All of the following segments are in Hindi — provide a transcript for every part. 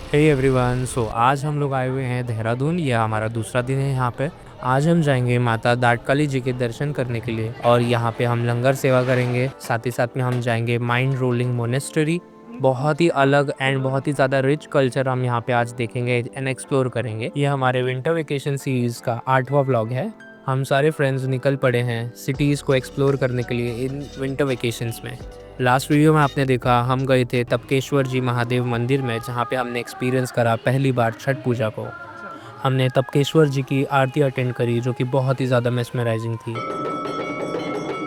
हे एवरीवन, सो आज हम लोग आए हुए हैं देहरादून। यह हमारा दूसरा दिन है यहाँ पे। आज हम जाएंगे माता दाटकाली जी के दर्शन करने के लिए और यहाँ पे हम लंगर सेवा करेंगे। साथ ही साथ में हम जाएंगे माइंड रोलिंग मोनेस्ट्री। बहुत ही अलग एंड बहुत ही ज़्यादा रिच कल्चर हम यहाँ पे आज देखेंगे एंड एक्सप्लोर करेंगे। ये हमारे विंटर वेकेशन सीरीज का 8वां व्लॉग है। हम सारे फ्रेंड्स निकल पड़े हैं सिटीज़ को एक्सप्लोर करने के लिए इन विंटर वेकेशंस में। लास्ट वीडियो में आपने देखा हम गए थे तपकेश्वर जी महादेव मंदिर में, जहाँ पे हमने एक्सपीरियंस करा पहली बार छठ पूजा को। हमने तपकेश्वर जी की आरती अटेंड करी जो कि बहुत ही ज़्यादा मेस्मराइजिंग थी।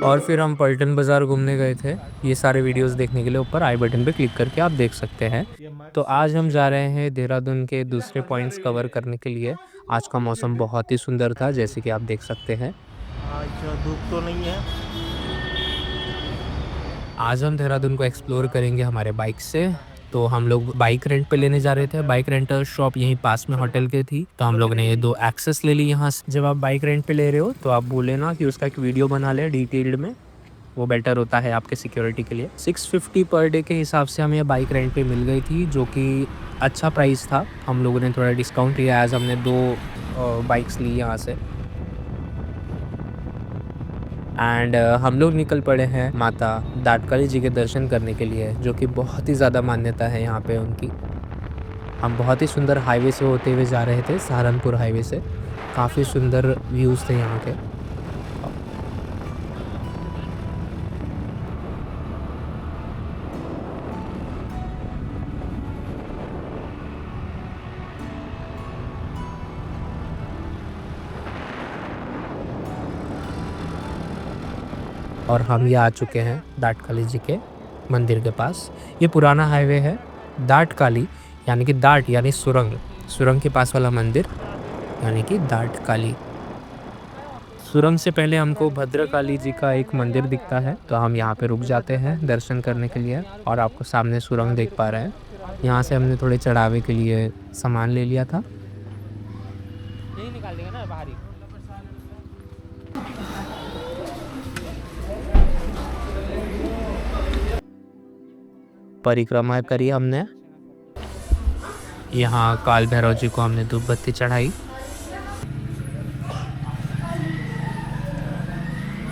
और फिर हम पलटन बाज़ार घूमने गए थे। ये सारे वीडियोस देखने के लिए ऊपर आई बटन पे क्लिक करके आप देख सकते हैं। तो आज हम जा रहे हैं देहरादून के दूसरे पॉइंट्स कवर करने के लिए। आज का मौसम बहुत ही सुंदर था जैसे कि आप देख सकते हैं। अच्छा, धूप तो नहीं है। आज हम देहरादून को एक्सप्लोर करेंगे हमारे बाइक से। तो हम लोग बाइक रेंट पे लेने जा रहे थे। बाइक रेंटल शॉप यहीं पास में होटल के थी, तो हम लोग ने ये 2 एक्सेस ले ली यहाँ से। जब आप बाइक रेंट पे ले रहे हो तो आप बोले ना कि उसका एक वीडियो बना ले डिटेल्ड में, वो बेटर होता है आपके सिक्योरिटी के लिए। 650 पर डे के हिसाब से हमें बाइक रेंट पे मिल गई थी, जो कि अच्छा प्राइस था। हम लोगों ने थोड़ा डिस्काउंट लिया एज हमने 2 बाइक्स ली यहाँ से। एंड हम लोग निकल पड़े हैं माता दाटकाली जी के दर्शन करने के लिए, जो कि बहुत ही ज़्यादा मान्यता है यहाँ पे उनकी। हम बहुत ही सुंदर हाईवे से होते हुए जा रहे थे, सहारनपुर हाईवे से। काफ़ी सुंदर व्यूज़ थे यहाँ के। और हम ये आ चुके हैं दाटकाली जी के मंदिर के पास। ये पुराना हाईवे है दाटकाली, यानी कि दाट यानी सुरंग, सुरंग के पास वाला मंदिर यानी कि दाटकाली। सुरंग से पहले हमको भद्रकाली जी का एक मंदिर दिखता है, तो हम यहाँ पे रुक जाते हैं दर्शन करने के लिए। और आपको सामने सुरंग देख पा रहे हैं। यहाँ से हमने थोड़े चढ़ावे के लिए सामान ले लिया था। यही निकाल देगा ना बाहर ही। परिक्रमा करी हमने। यहाँ काल भैरव जी को हमने धूप बत्ती चढ़ाई।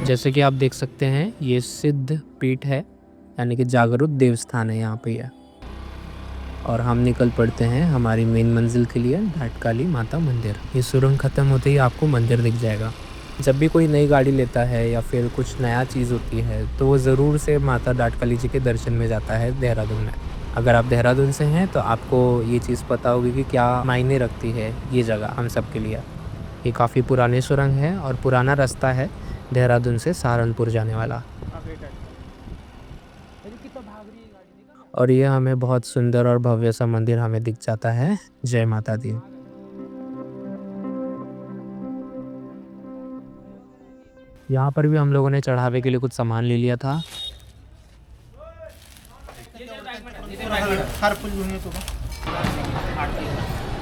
जैसे कि आप देख सकते हैं ये सिद्ध पीठ है, यानी कि जागरूक देवस्थान है यहाँ पे है। और हम निकल पड़ते हैं हमारी मेन मंजिल के लिए, दाटकाली माता मंदिर। ये सुरंग ख़त्म होते ही आपको मंदिर दिख जाएगा। जब भी कोई नई गाड़ी लेता है या फिर कुछ नया चीज़ होती है तो वो ज़रूर से माता दाटकाली जी के दर्शन में जाता है देहरादून में। अगर आप देहरादून से हैं तो आपको ये चीज़ पता होगी कि क्या मायने रखती है ये जगह हम सब के लिए। ये काफ़ी पुरानी सुरंग है और पुराना रास्ता है देहरादून से सहारनपुर जाने वाला। और ये हमें बहुत सुंदर और भव्य सा मंदिर हमें दिख जाता है। जय माता दी। यहाँ पर भी हम लोगों ने चढ़ावे के लिए कुछ सामान ले लिया था। हर फुल यूं तो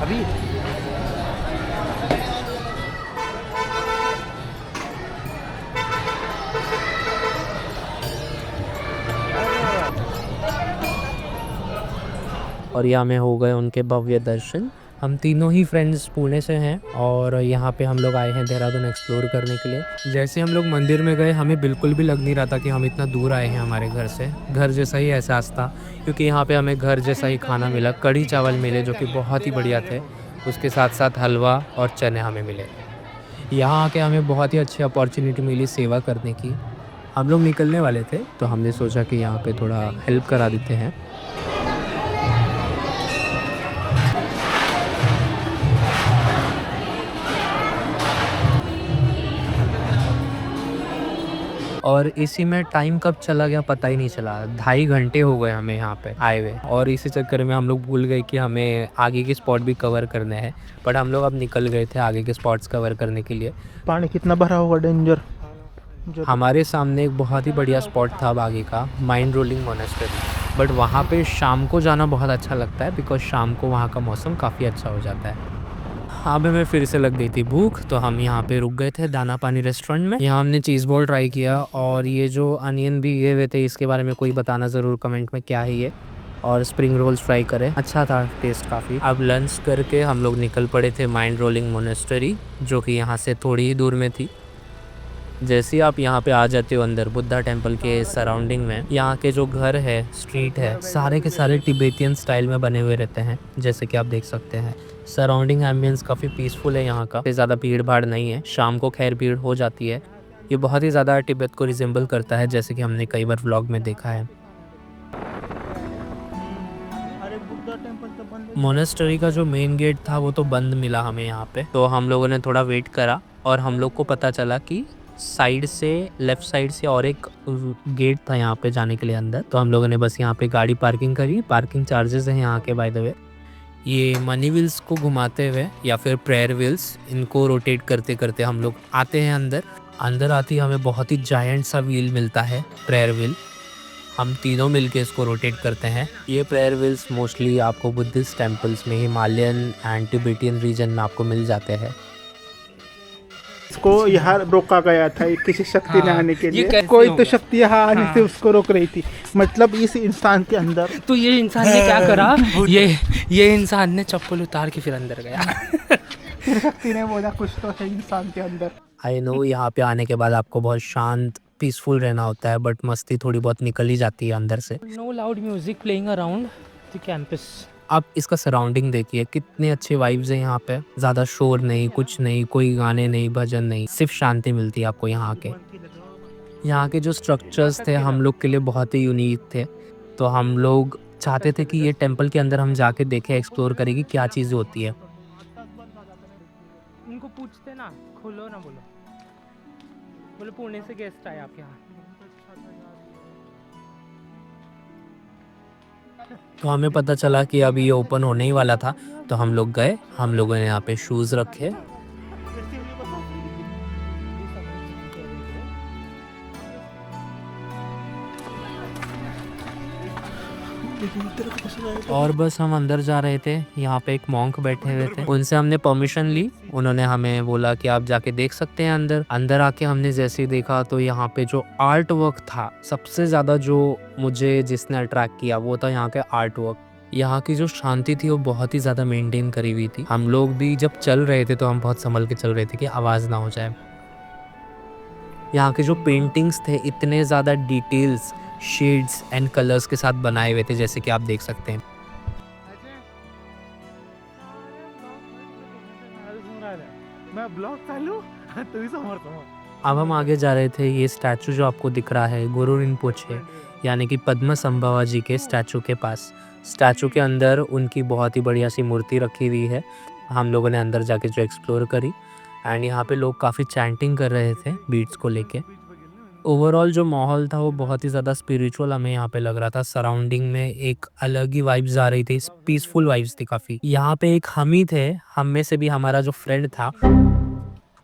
अभी और यहाँ में हो गए उनके भव्य दर्शन। हम तीनों ही फ्रेंड्स पुणे से हैं और यहाँ पे हम लोग आए हैं देहरादून एक्सप्लोर करने के लिए। जैसे हम लोग मंदिर में गए हमें बिल्कुल भी लग नहीं रहा था कि हम इतना दूर आए हैं हमारे घर से। घर जैसा ही एहसास था, क्योंकि यहाँ पे हमें घर जैसा ही खाना मिला। कढ़ी चावल मिले जो कि बहुत ही बढ़िया थे। उसके साथ साथ हलवा और चने हमें मिले। यहाँ आके हमें बहुत ही अच्छी अपॉर्चुनिटी मिली सेवा करने की। हम लोग निकलने वाले थे तो हमने सोचा कि यहाँ पे थोड़ा हेल्प करा देते हैं। और इसी में टाइम कब चला गया पता ही नहीं चला। 2.5 घंटे हो गए हमें यहाँ पे आए हुए। और इसी चक्कर में हम लोग भूल गए कि हमें आगे के स्पॉट भी कवर करने हैं। बट हम लोग अब निकल गए थे आगे के स्पॉट्स कवर करने के लिए। पानी कितना भरा होगा, डेंजर। हमारे सामने एक बहुत ही बढ़िया स्पॉट था अब आगे का, माइंड रोलिंग मोनेस्ट्री। बट वहाँ पे शाम को जाना बहुत अच्छा लगता है, बिकॉज शाम को वहाँ का मौसम काफ़ी अच्छा हो जाता है। अब हमें फिर से लग गई थी भूख, तो हम यहाँ पे रुक गए थे दाना पानी रेस्टोरेंट में। यहाँ हमने चीज़ बॉल ट्राई किया और ये जो अनियन भी ये हुए थे इसके बारे में कोई बताना ज़रूर कमेंट में क्या है ये। और स्प्रिंग रोल्स फ्राई करे, अच्छा था टेस्ट काफ़ी। अब लंच करके हम लोग निकल पड़े थे माइंड रोलिंग मोनेस्ट्री, जो कि यहाँ से थोड़ी ही दूर में थी। जैसे ही आप यहाँ पे आ जाते हो अंदर बुद्धा टेम्पल के सराउंडिंग में, यहाँ के जो घर है, स्ट्रीट है, सारे के सारे तिब्बतियन स्टाइल में बने हुए रहते हैं, जैसे कि आप देख सकते हैं। सराउंडिंग एम्बियंस काफ़ी पीसफुल है यहाँ का, ज़्यादा भीड़ भाड़ नहीं है। शाम को खैर भीड़ हो जाती है। ये बहुत ही ज़्यादा तिब्बत को रिजेंबल करता है, जैसे कि हमने कई बार व्लॉग में देखा है। अरे बुद्धा टेम्पल तो बंद है। मोनेस्ट्री का जो मेन गेट था वो तो बंद मिला हमें यहाँ पे, तो हम लोगों ने थोड़ा वेट करा और हम लोग को पता चला कि साइड से, लेफ्ट साइड से और एक गेट था यहाँ पे जाने के लिए अंदर। तो हम लोगों ने बस यहाँ पे गाड़ी पार्किंग करी। पार्किंग चार्जेस हैं यहाँ के बाय द वे। ये मनी व्हील्स को घुमाते हुए या फिर प्रेयर व्हील्स, इनको रोटेट करते करते हम लोग आते हैं अंदर। अंदर आते ही हमें बहुत ही जायंट सा व्हील मिलता है, प्रेयर व्हील। हम तीनों मिलके इसको रोटेट करते हैं। ये प्रेयर व्हील्स मोस्टली आपको बुद्धिस्ट टेम्पल्स में, हिमालयन एंड तिब्बतियन रीजन में आपको मिल जाते हैं। इसको यहाँ रोका गया था किसी शक्ति ने हाँ, आने के ये लिए। कैसे कोई तो होगा? शक्ति यहाँ आने से हाँ। उसको रोक रही थी। मतलब इस इंसान के अंदर तो ये इंसान ने क्या करा, ये इंसान ने चप्पल उतार के फिर अंदर गया। फिर शक्ति ने बोला कुछ तो है इंसान के अंदर। आई नो यहाँ पे आने के बाद आपको बहुत शांत पीसफुल रहना होता है, बट मस्ती थोड़ी बहुत निकल ही जाती है अंदर से। No loud music playing around the campus. आप इसका सराउंडिंग देखिए, कितने अच्छे वाइब्स हैं यहाँ पे। ज़्यादा शोर नहीं, कुछ नहीं, कोई गाने नहीं, भजन नहीं, सिर्फ शांति मिलती है आपको यहाँ के। यहाँ के जो स्ट्रक्चर्स थे हम लोग के लिए बहुत ही यूनिक थे, तो हम लोग चाहते थे कि ये टेम्पल के अंदर हम जाके देखें, एक्सप्लोर करें कि क्या चीज़ें होती है। उनको पूछते ना, खोलो ना, बोलो बोलो पुणे से गेस्ट आए आपके यहाँ। तो हमें पता चला कि अब ये ओपन होने ही वाला था, तो हम लोग गए। हम लोगों ने यहाँ पे शूज़ रखे। और बस हम अंदर जा रहे थे। यहाँ पे एक मॉन्क बैठे हुए थे, उनसे हमने परमिशन ली। उन्होंने हमें बोला कि आप जाके देख सकते हैं अंदर। अंदर आके हमने जैसे ही देखा तो यहाँ पे जो आर्ट वर्क था, सबसे ज़्यादा जो मुझे जिसने अट्रैक्ट किया वो था यहाँ के आर्ट वर्क। यहाँ की जो शांति थी वो बहुत ही ज़्यादा मेंटेन करी हुई थी। हम लोग भी जब चल रहे थे तो हम बहुत संभल के चल रहे थे कि आवाज़ ना हो जाए। यहाँ के जो पेंटिंग्स थे इतने ज़्यादा डिटेल्स, शेड्स एंड कलर्स के साथ बनाए हुए थे, जैसे कि आप देख सकते हैं। मैं ब्लॉग चालू तुम्ही समोर समोर। अब हम आगे जा रहे थे। ये स्टैचू जो आपको दिख रहा है गुरु रिनपोचे यानी कि पद्मसंभवा जी के स्टैचू के पास। स्टैचू के अंदर उनकी बहुत ही बढ़िया सी मूर्ति रखी हुई है। हम लोगों ने अंदर जाके जो एक्सप्लोर करी, एंड यहाँ पे लोग काफ़ी चैंटिंग कर रहे थे बीट्स को लेके। ओवरऑल जो माहौल था वो बहुत ही ज़्यादा स्पिरिचुअल हमें यहाँ पे लग रहा था। सराउंडिंग में एक अलग ही वाइब्स आ रही थी, पीसफुल वाइब्स थी काफ़ी। यहाँ पे एक हम ही थे, हम में से भी हमारा जो फ्रेंड था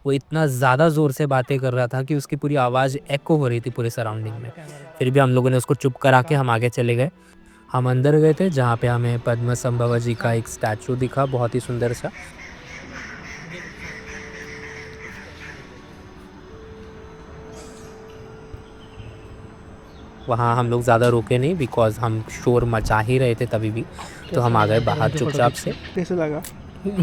वो इतना ज़्यादा ज़ोर से बातें कर रहा था कि उसकी पूरी आवाज़ एको हो रही थी पूरे सराउंडिंग में। फिर भी हम लोगों ने उसको चुप करा के हम आगे चले गए। हम अंदर गए थे जहाँ पे हमें पद्मसंभवा जी का एक स्टैचू दिखा, बहुत ही सुंदर सा। वहाँ हम लोग ज़्यादा रुके नहीं, बिकॉज हम शोर मचा ही रहे थे तभी भी, तो हम आ गए बाहर चुपचाप से। कैसे लगा?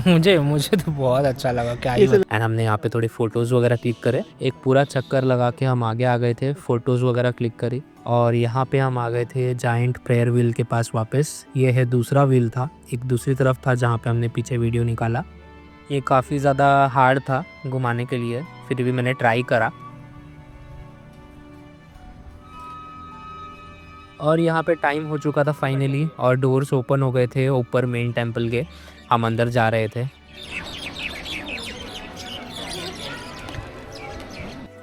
मुझे तो बहुत अच्छा लगा। क्या ही एंड हमने यहाँ पे थोड़ी फ़ोटोज़ वगैरह क्लिक करे। एक पूरा चक्कर लगा के हम आगे आ गए थे, फ़ोटोज़ वगैरह क्लिक करी, और यहाँ पे हम आ गए थे जाइंट प्रेयर व्हील के पास वापस। ये है दूसरा व्हील था, एक दूसरी तरफ था जहाँ पे हमने पीछे वीडियो निकाला। ये काफ़ी ज़्यादा हार्ड था घुमाने के लिए, फिर भी मैंने ट्राई करा। और यहाँ पे टाइम हो चुका था फाइनली, और डोर्स ओपन हो गए थे ऊपर मेन टेम्पल के। हम अंदर जा रहे थे।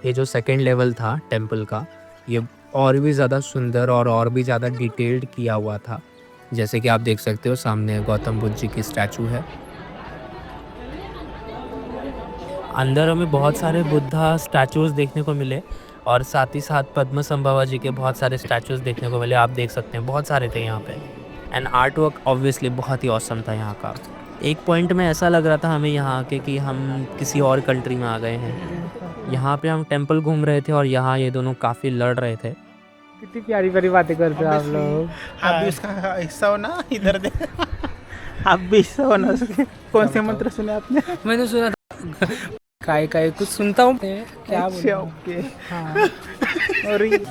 ये जो सेकंड लेवल था टेम्पल का, ये और भी ज़्यादा सुंदर और भी ज़्यादा डिटेल्ड किया हुआ था। जैसे कि आप देख सकते हो सामने गौतम बुद्ध जी की स्टैचू है। अंदर हमें बहुत सारे बुद्धा स्टैचूज़ देखने को मिले, और साथ ही साथ पद्मसंभवा जी के बहुत सारे स्टैचूज़ देखने को मिले। आप देख सकते हैं बहुत सारे थे यहाँ पे। एंड आर्ट वर्क ऑब्वियसली बहुत ही ऑसम था यहाँ का। एक पॉइंट में ऐसा लग रहा था हमें यहाँ के कि हम किसी और कंट्री में आ गए हैं। यहाँ पे हम टेंपल घूम रहे थे और यहाँ ये दोनों काफ़ी लड़ रहे थे। कितनी प्यारी प्यारी बातें करते हो आप लोग। आप भी उसका हिस्सा हो ना, इधर दे। आप भी हिस्सा हो ना उसके। कौन से मंत्र सुने आपने? मैंने सुना था काय काय कुछ सुनता हूँ क्या अच्छा, बोलूं? ओके। हाँ। और ये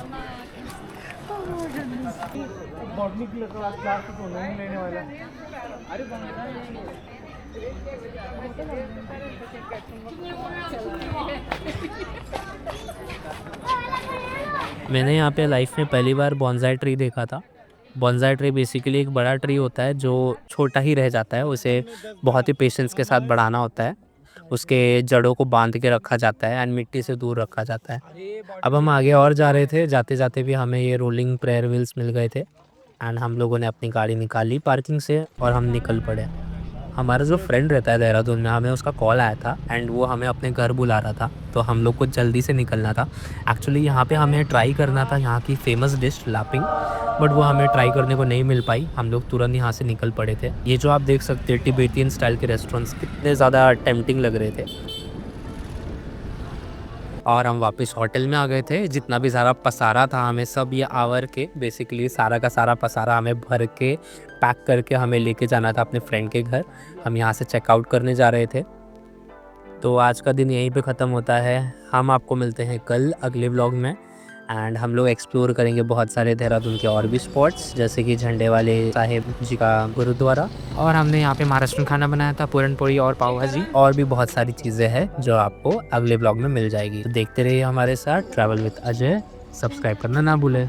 मैंने यहाँ पे लाइफ में पहली बार बॉन्साई ट्री देखा था। बॉन्साई ट्री बेसिकली एक बड़ा ट्री होता है जो छोटा ही रह जाता है, उसे बहुत ही पेशेंस के साथ बढ़ाना होता है, उसके जड़ों को बांध के रखा जाता है एंड मिट्टी से दूर रखा जाता है। अब हम आगे और जा रहे थे, जाते जाते भी हमें ये रोलिंग प्रेयर व्हील्स मिल गए थे एंड हम लोगों ने अपनी गाड़ी निकाली पार्किंग से और हम निकल पड़े। हमारा जो फ्रेंड रहता है देहरादून में, हमें उसका कॉल आया था एंड वो हमें अपने घर बुला रहा था, तो हम लोग को जल्दी से निकलना था। एक्चुअली यहाँ पे हमें ट्राई करना था यहाँ की फेमस डिश लापिंग, बट वो हमें ट्राई करने को नहीं मिल पाई। हम लोग तुरंत यहाँ से निकल पड़े थे। ये जो आप देख सकते हैं तिब्बतियन स्टाइल के रेस्टोरेंट्स कितने ज़्यादा टेम्पटिंग लग रहे थे। और हम वापस होटल में आ गए थे। जितना भी सारा पसारा था हमें सब ये आवर के, बेसिकली सारा का सारा पसारा हमें भर के पैक करके हमें लेके जाना था अपने फ्रेंड के घर। हम यहाँ से चेकआउट करने जा रहे थे। तो आज का दिन यहीं पे ख़त्म होता है। हम आपको मिलते हैं कल अगले व्लॉग में एंड हम लोग एक्सप्लोर करेंगे बहुत सारे देहरादून के और भी स्पॉट्स, जैसे कि झंडे वाले साहिब जी का गुरुद्वारा, और हमने यहाँ पे महाराष्ट्रन खाना बनाया था, पूरन पोड़ी और पाव भाजी, और भी बहुत सारी चीज़ें हैं जो आपको अगले ब्लॉग में मिल जाएगी। तो देखते रहिए हमारे साथ ट्रैवल विद अजय। सब्सक्राइब करना ना भूलें।